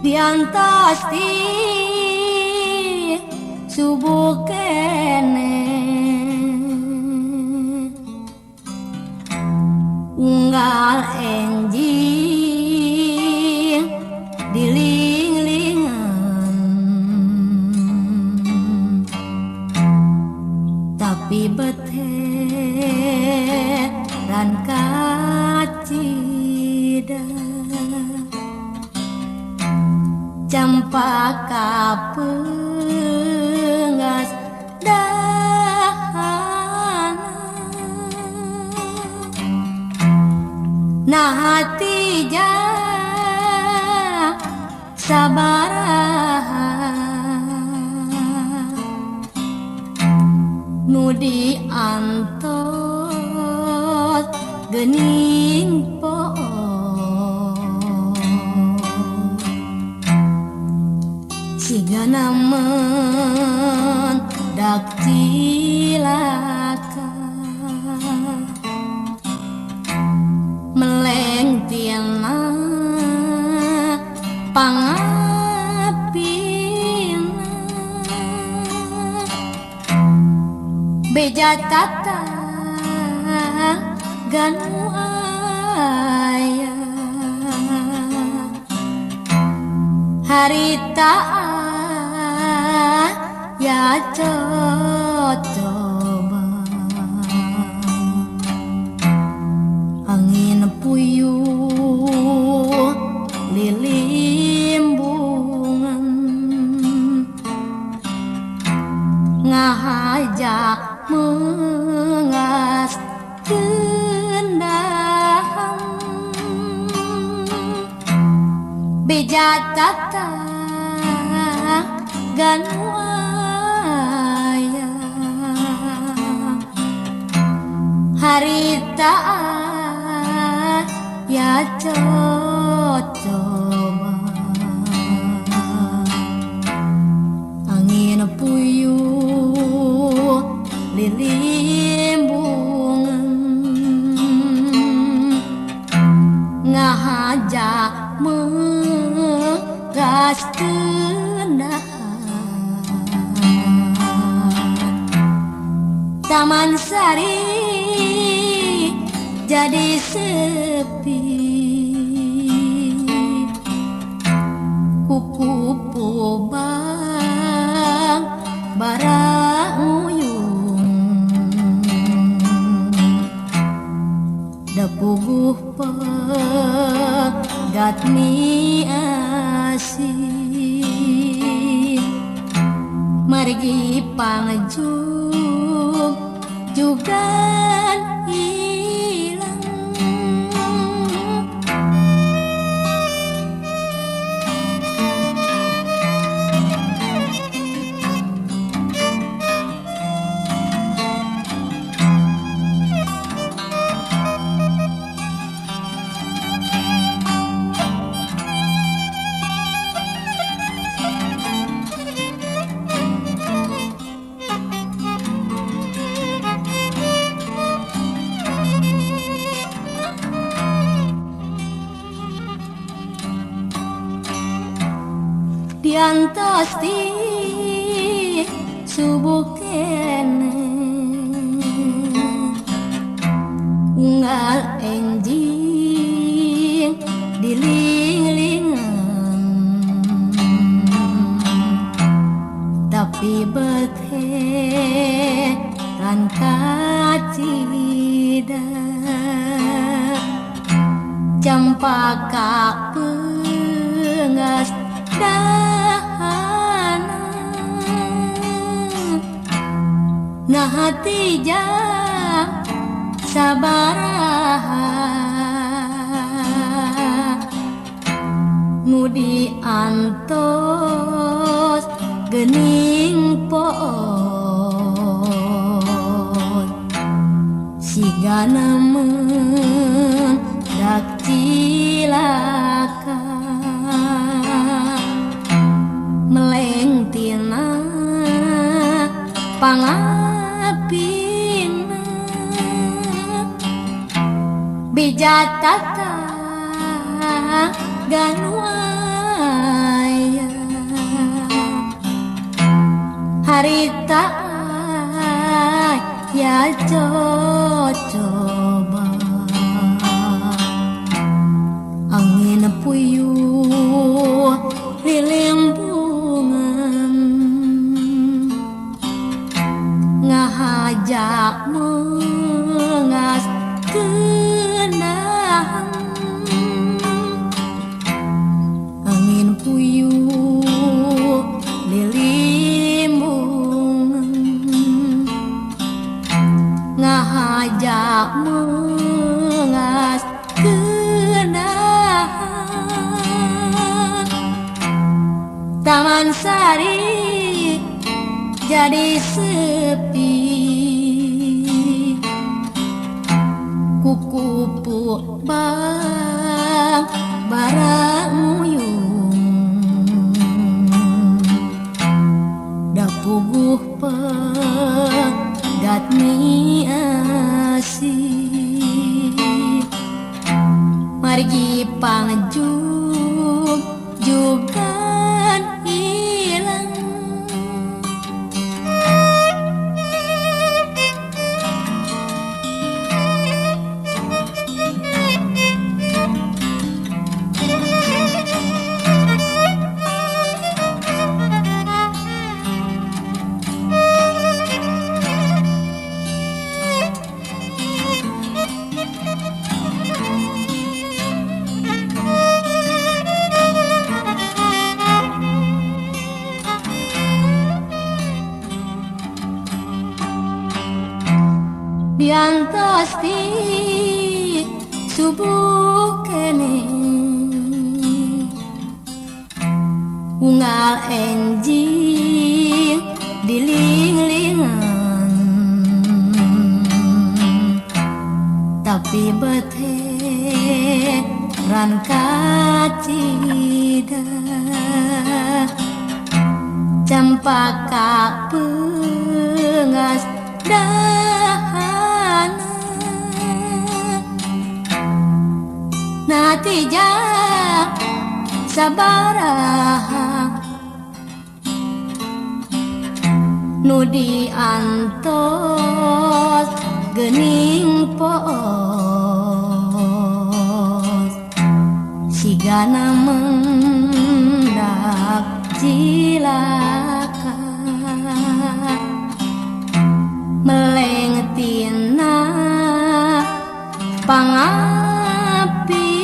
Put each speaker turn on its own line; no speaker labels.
diantasti subuh kene unggal enjing dilinglingan tapi beteran kacida Cempaka peungas dahana nah hati jah sabaraha nu diantos geuning poe siga namun dak cilaka meleng tiana pangapina beja tata ganu aya harita ya coba angin puyuh lilimbungan ngahajak mengas kendahan beja tata ganu harita ya coba angin puyuh lilimbungan ngahajak megas kendahan Taman Sari jadi sepi kupu-kupu bang baranguyung dapuguh pegat mi asih margi pangjum juga diantasti subuh kene unggal enjing dilinglingan tapi beteran kacida cempaka peungas dahana nah hati jah sabaraha nu diantos geuning poe siga namun dak cilaka meleng tina pangapina bija tata ganu harita ya coba angin puyuh lilimpungan ngahajak mengas kenang angin puyuh lilimpungan ngahajak mengas kenang Taman Sari jadi sepi kukupu bang barang muyung da puguh pegat mi asih margi pangjung jugan hilang diantos di subuh kene unggal enjing diling-lingan tapi bete ran kacida cempaka pengas dahana natijah sabaraha nu diantos geuning poos sigana mendak cilaka meleng tina pangapi